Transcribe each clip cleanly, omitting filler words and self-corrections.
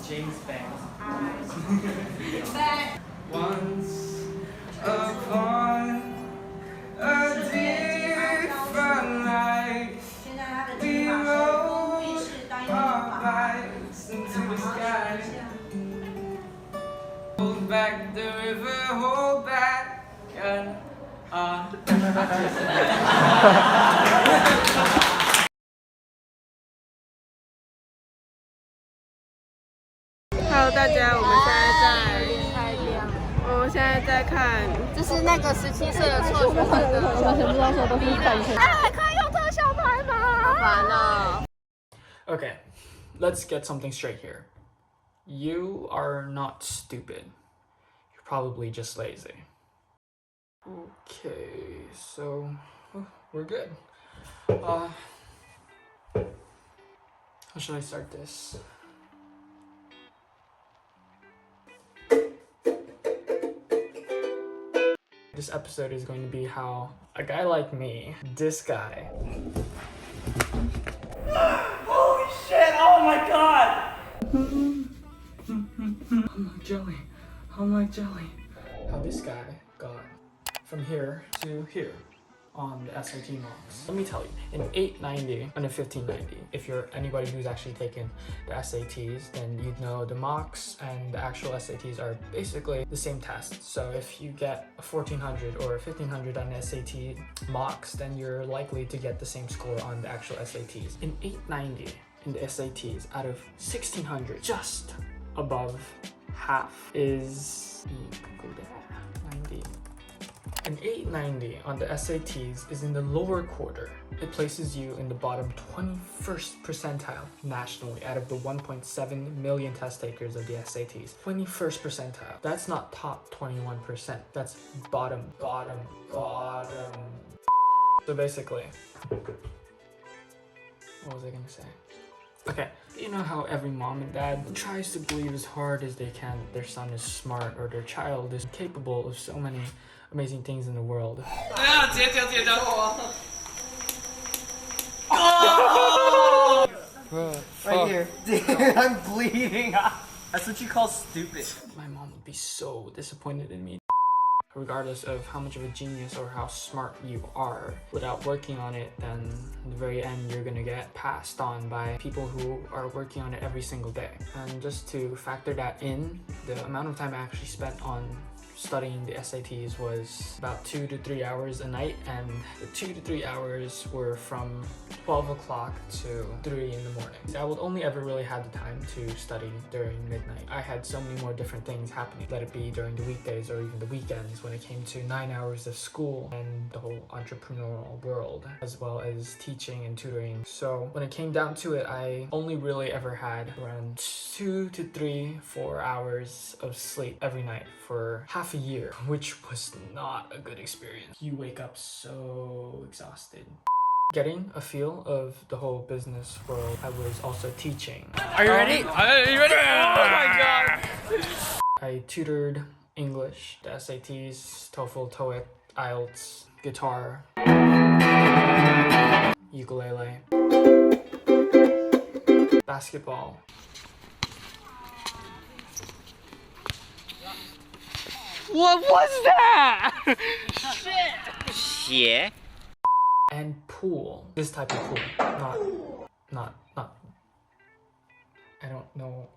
James Banks. Once upon a different life, we rode our bikes into the sky. Hold back the river, hold back and Hello， 大家，我们现在在看，这是那个17岁的辍学生的，完全不知道说都是版权。哎，可以用特效拍吗？好烦哦。 Okay, let's get something straight here. You are not stupid. You're probably just lazy. Okay, so we're good. How should I start this? This episode is going to be how a guy like me, this guy. Holy shit! Oh my god! I'm like jelly. I'm like jelly. How this guy got from here to here on the SAT mocks. Let me tell you, in 890 and a 1590, if you're anybody who's actually taken the SATs, then you'd know the mocks and the actual SATs are basically the same test. So if you get a 1400 or a 1500 on the SAT mocks, then you're likely to get the same score on the actual SATs. In 890 in the SATs, out of 1600, just above half is 90. An 890 on the SATs is in the lower quarter. It places you in the bottom 21st percentile nationally out of the 1.7 million test takers of the SATs. 21st percentile. That's not top 21%. That's bottom. So basically, what was I gonna say? Okay, you know how every mom and dad tries to believe as hard as they can that their son is smart or their child is capable of so many amazing things in the world. Right here. Dude, I'm bleeding. That's what you call stupid. My mom would be so disappointed in me. Regardless of how much of a genius or how smart you are, without working on it, then in the very end you're gonna get passed on by people who are working on it every single day. And just to factor that in, the amount of time I actually spent on studying the SATs was about 2 to 3 hours a night, and the 2 to 3 hours were from 12 o'clock to 3 in the morning. I would only ever really had the time to study during midnight. I had so many more different things happening, let it be during the weekdays or even the weekends when it came to 9 hours of school and the whole entrepreneurial world, as well as teaching and tutoring. So when it came down to it, I only really ever had around 2 to 3, 4 hours of sleep every night for half a year, which was not a good experience. You wake up so exhausted. Getting a feel of the whole business world, I was also teaching. Are you ready? Are you ready? Oh my god! I tutored English, the SATs, TOEFL, TOEIC, IELTS, guitar, ukulele, basketball. What was that? Shit. And pool. This type of pool. Not. I don't know.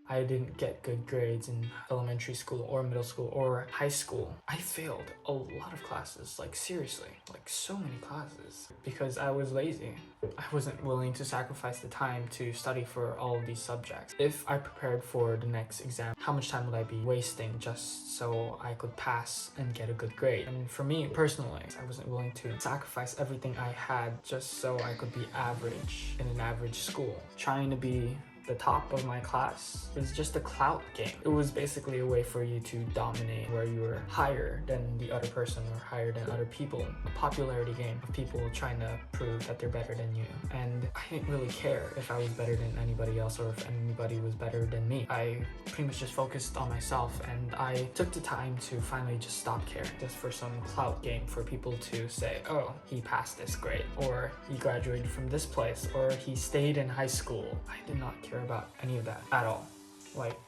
I didn't get good grades in elementary school or middle school or high school. I failed a lot of classes, like seriously, like so many classes, because I was lazy. I wasn't willing to sacrifice the time to study for all of these subjects. If I prepared for the next exam, how much time would I be wasting just so I could pass and get a good grade? And for me personally, I wasn't willing to sacrifice everything I had just so I could be average in an average school. Trying to be the top of my class was just a clout game. It was basically a way for you to dominate, where you were higher than the other person or higher than other people. A popularity game of people trying to prove that they're better than you. And I didn't really care if I was better than anybody else or if anybody was better than me. I pretty much just focused on myself, and I took the time to finally just stop caring, just for some clout game for people to say, oh, he passed this grade, or he graduated from this place, or he stayed in high school. I did not care. care about any of that at all. Like,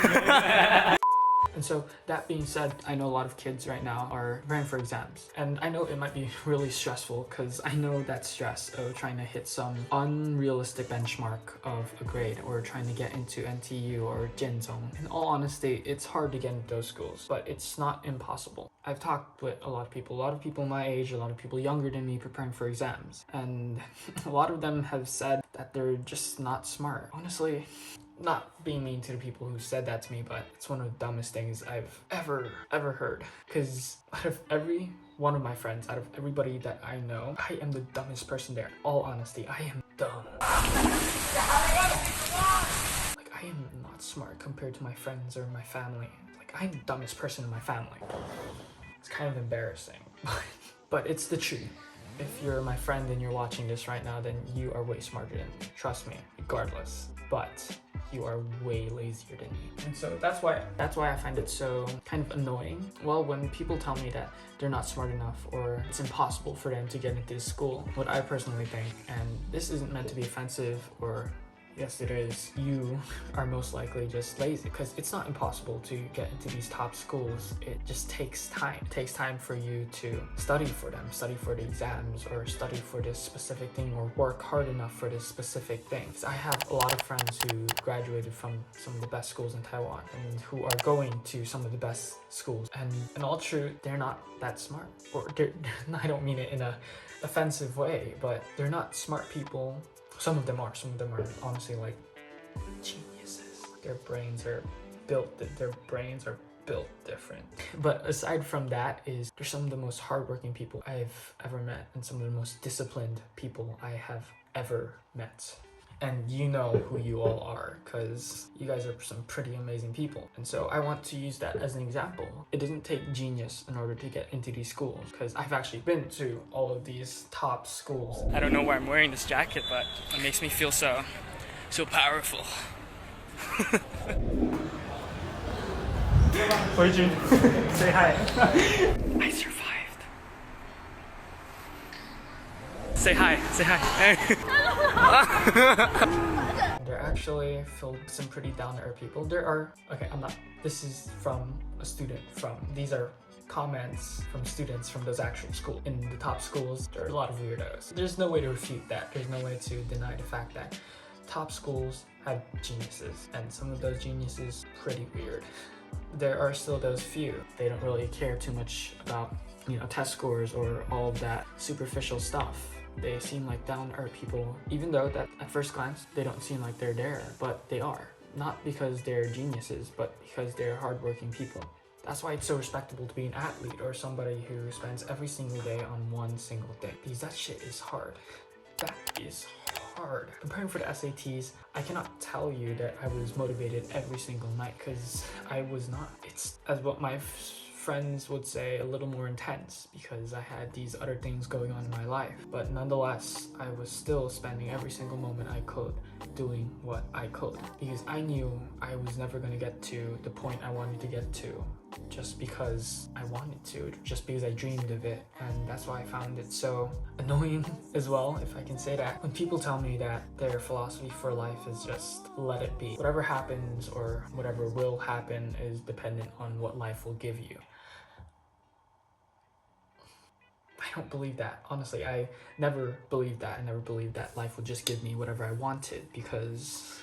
at all. And so that being said, I know a lot of kids right now are preparing for exams, and I know it might be really stressful because I know that stress of trying to hit some unrealistic benchmark of a grade or trying to get into NTU or Jianzhong. In all honesty, it's hard to get into those schools, but it's not impossible. I've talked with a lot of people my age, a lot of people younger than me preparing for exams, and a lot of them have said that they're just not smart. Honestly, not being mean to the people who said that to me, but it's one of the dumbest things I've ever heard. Because out of every one of my friends, out of everybody that I know, I am the dumbest person there. All honesty, I am dumb. Like, I am not smart compared to my friends or my family. Like, I'm the dumbest person in my family. It's kind of embarrassing, but it's the truth. If you're my friend and you're watching this right now, then you are way smarter than me. Trust me, regardless. But you are way lazier than me. And so that's why I find it so kind of annoying. Well, when people tell me that they're not smart enough or it's impossible for them to get into this school, what I personally think, and this isn't meant to be offensive or yes it is, you are most likely just lazy, because it's not impossible to get into these top schools. It just takes time. It takes time for you to study for them, study for the exams, or study for this specific thing, or work hard enough for this specific thing. I have a lot of friends who graduated from some of the best schools in Taiwan and who are going to some of the best schools, and in all truth, they're not that smart. Or I don't mean it in a offensive way, but they're not smart people. Some of them are honestly like geniuses. Their brains are built different. But aside from that, they're some of the most hardworking people I've ever met and some of the most disciplined people I have ever met. And you know who you all are, because you guys are some pretty amazing people. And so I want to use that as an example. It doesn't take genius in order to get into these schools, because I've actually been to all of these top schools. I don't know why I'm wearing this jacket, but it makes me feel so powerful. Say hi. I survived. Say hi. They're actually filled with some pretty down-to-earth people. This is from a student these are comments from students from those actual schools. In the top schools, there are a lot of weirdos. There's no way to refute that. There's no way to deny the fact that top schools have geniuses, and some of those geniuses pretty weird. There are still those few. They don't really care too much about, test scores or all of that superficial stuff. They seem like down-to-earth people, even though that at first glance, they don't seem like they're there, but they are. Not because they're geniuses, but because they're hardworking people. That's why it's so respectable to be an athlete or somebody who spends every single day on one single thing. Because that shit is hard. That is hard. Preparing for the SATs, I cannot tell you that I was motivated every single night, because I was not. It's, as what my friends would say, a little more intense, because I had these other things going on in my life. But nonetheless, I was still spending every single moment I could doing what I could, because I knew I was never going to get to the point I wanted to get to just because I wanted to, just because I dreamed of it. And that's why I found it so annoying as well, if I can say that, when people tell me that their philosophy for life is just let it be. Whatever happens or whatever will happen is dependent on what life will give you. I don't believe that. Honestly, I never believed that. I never believed that life would just give me whatever I wanted, because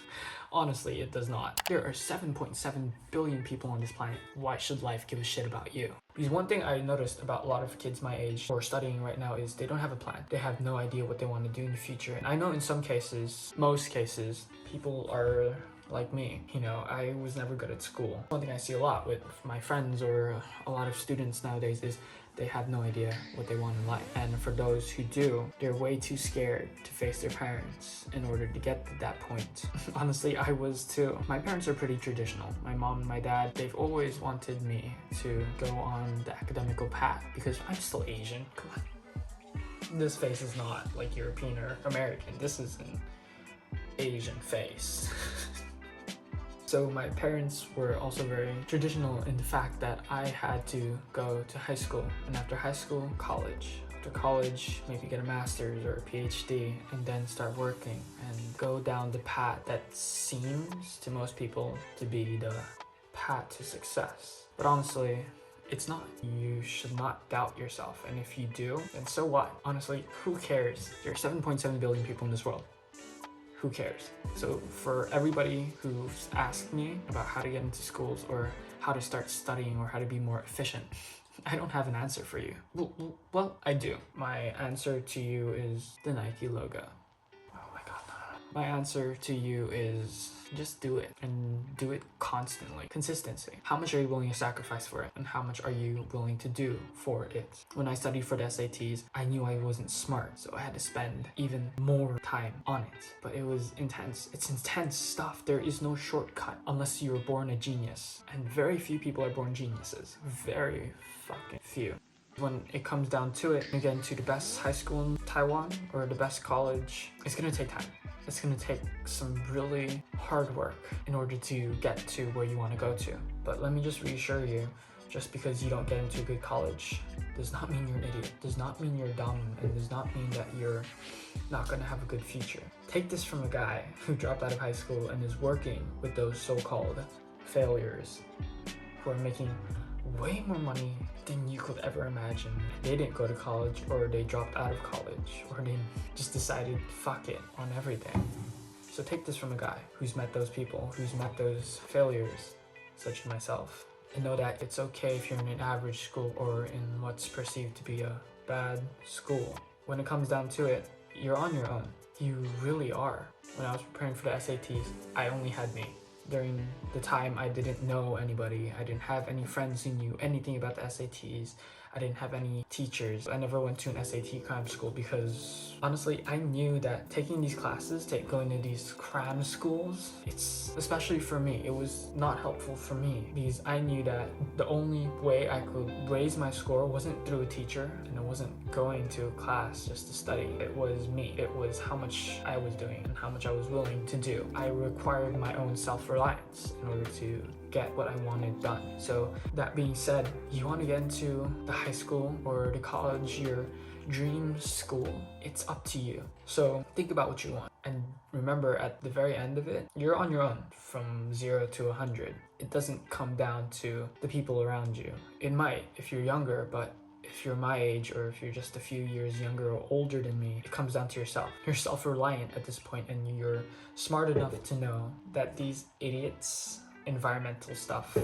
honestly, it does not. There are 7.7 billion people on this planet. Why should life give a shit about you? Because one thing I noticed about a lot of kids my age who are studying right now is they don't have a plan. They have no idea what they want to do in the future. And I know in some cases, most cases, people are like me. I was never good at school. One thing I see a lot with my friends or a lot of students nowadays is they have no idea what they want in life. And for those who do, they're way too scared to face their parents in order to get to that point. Honestly, I was too. My parents are pretty traditional. My mom and my dad, they've always wanted me to go on the academical path, because I'm still Asian. Come on. This face is not like European or American. This is an Asian face. So my parents were also very traditional in the fact that I had to go to high school, and after high school, college. after college, maybe get a master's or a PhD, and then start working and go down the path that seems to most people to be the path to success. But honestly, it's not. You should not doubt yourself, and if you do, then so what? Honestly, who cares? There are 7.7 billion people in this world. Who cares? So for everybody who's asked me about how to get into schools or how to start studying or how to be more efficient, I don't have an answer for you. Well, I do. My answer to you is the Nike logo. Oh my god, no. My answer to you is just do it, and do it constantly. Consistency. How much are you willing to sacrifice for it, and how much are you willing to do for it? When I studied for the SATs, I knew I wasn't smart, so I had to spend even more time on it. But it was intense. It's intense stuff. There is no shortcut unless you were born a genius, and very few people are born geniuses. Very fucking few. When it comes down to it, you get into the best high school in Taiwan or the best college, it's gonna take time. It's gonna take some really hard work in order to get to where you want to go to. But let me just reassure you, just because you don't get into a good college does not mean you're an idiot, does not mean you're dumb, and does not mean that you're not gonna have a good future. Take this from a guy who dropped out of high school and is working with those so-called failures who are making way more money than you could ever imagine. They didn't go to college, or they dropped out of college, or they just decided fuck it on everything. So take this from a guy who's met those people, who's met those failures, such as myself, and know that it's okay if you're in an average school or in what's perceived to be a bad school. When it comes down to it, you're on your own. You really are. When I was preparing for the SATs, I only had me. During the time, I didn't know anybody. I didn't have any friends who knew anything about the SATs. I didn't have any teachers. I never went to an SAT cram school because honestly, I knew that taking these classes, going to these cram schools, it's, especially for me, it was not helpful for me because I knew that the only way I could raise my score wasn't through a teacher, and it wasn't going to a class just to study. It was me. It was how much I was doing and how much I was willing to do. I required my own self-reliance in order to get what I wanted done. So that being said, you want to get into the high school or the college, your dream school, it's up to you. So think about what you want, and remember at the very end of it, you're on your own from 0 to 100. It doesn't come down to the people around you. It might if you're younger, but if you're my age or if you're just a few years younger or older than me, it comes down to yourself. You're self-reliant at this point, and you're smart enough to know that these idiots environmental stuff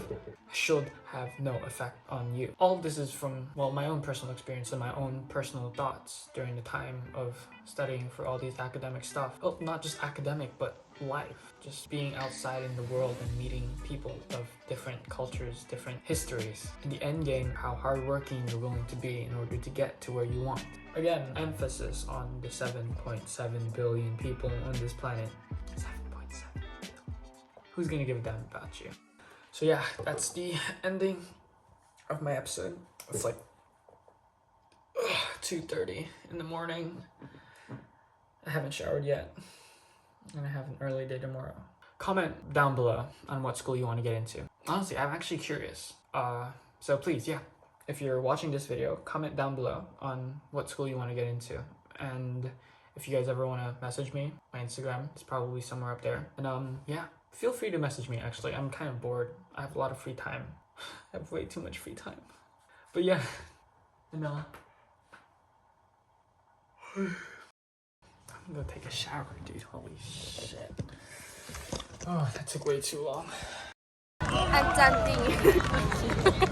should have no effect on you. All of this is from, well, my own personal experience and my own personal thoughts during the time of studying for all these academic stuff. Oh, not just academic, but life. Just being outside in the world and meeting people of different cultures, different histories. In the end game, how hardworking you're willing to be in order to get to where you want. Again, emphasis on the 7.7 billion people on this planet. Who's gonna give a damn about you? So yeah, that's the ending of my episode. It's like 2:30 in the morning. I haven't showered yet, and I have an early day tomorrow. Comment down below on what school you want to get into. Honestly, I'm actually curious. So please, yeah, if you're watching this video, comment down below on what school you want to get into. And if you guys ever want to message me, my Instagram is probably somewhere up there. And yeah, feel free to message me. Actually, I'm kind of bored. I have a lot of free time. I have way too much free time. But yeah, and I'm gonna take a shower, dude. Holy shit. Oh, that took way too long. 按暂定。